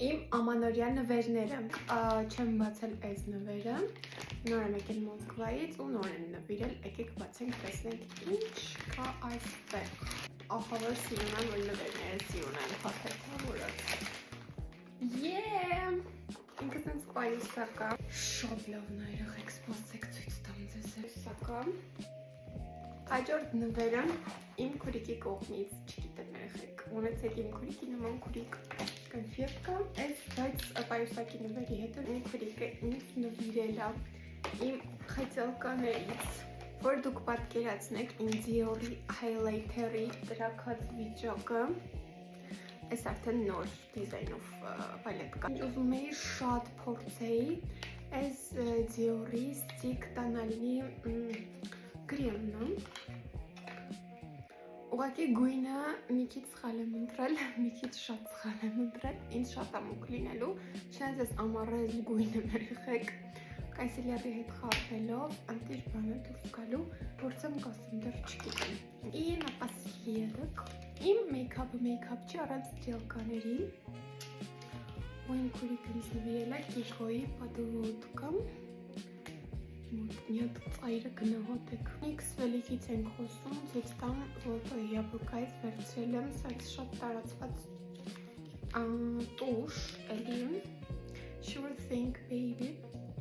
Իմ ամանորյա նվերները, չեմ բացել այս նվերը, նոր եմ եկել Մոսկվայից ու նոր եմ նվիրել, եկեք բացենք, տեսնենք ինչ կա այստեղ, ահա որ սիրուն եմ, որ նվերները սիրուն եմ, փաթեթավորը, ինքս ինձ պայուսա կա, շատ լավն է երեխեք, սպասեք ցույց տամ ձեզ էսա կա, հաջորդ նվերը իմ քուրիկի կողմից, չգիտեմ երեխեք, ունեցեք իմ քուրիկի նման քուրիկ կոնֆետկա, բայց պայուսակի նվերի հետո իմ քուրիկը ինձ նվիրել է իմ խեցելկաներից, որ դուք պատկերացնեք իմ Dior-ի highlighter-ի տրաքած վիճակը, այս արդեն նոր դիզայնով պալետկա, ուզում էի շատ փորձեի այս Dior-ի Stick տոնալի կրեմն է, ուղղակի գույնը մի քիչ սխալ եմ ընտրել, մի քիչ շատ սխալ եմ ընտրել, ինձ շատ ամուք լինելու, չնայած ես ամառել գույնը երեխեք, կայսելյարի հետ խառնելով, անտիր բան է դուրս գալու, փորձեմ կասեմ դեռ չգիտեմ։ И напоследок, իմ մեյքափը չի առանց ստրելկաների, ու իմ քուրիկը ինձ նվիրել է Kiko-ի подводка, Нет, ծայրը գնահատեք։ X վելիքից ենք խոսում, ցույց տամ Zolotaya Yablokayից վերցրել եմ, սա շատ տարածված տուշ, էլի, Sure Thing Baby,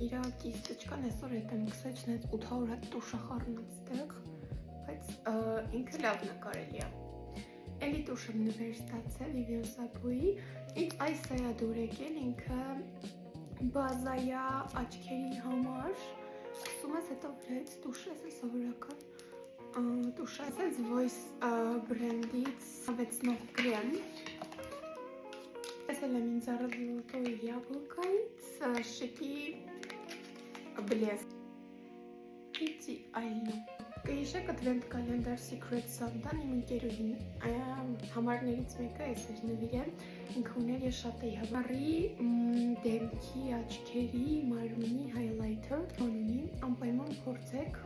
իրա կիստочкան այսօր հետ եմ գցել, չնայած 800 հատ տուշ է խառնած տեղ, բայց ինքը լավն է կարելի է։ Էլի տուշ եմ նվեր ստացել Vivienne Westwood-ի, ինձ այս է դուր եկել, ինքը բազայա աչքերի համար, Սում ես հետո վրեց տուշ ես սովորական տուշ ես Voice բրենդից ավեցնող կրեմ Տեսել եմ ինձ առել Zolotaya Yablokayից շիկի բլեսկ Իդեալն Կհիշեք Advent Calendar Secret Santa-ն իմ ընկերուհին համարներից մեկը ես էր նվիրել ինքը ուներ ես շատ էի հավարի դեմքի, աչքերի, մարմնի highlighter ունի անպայման փորձեք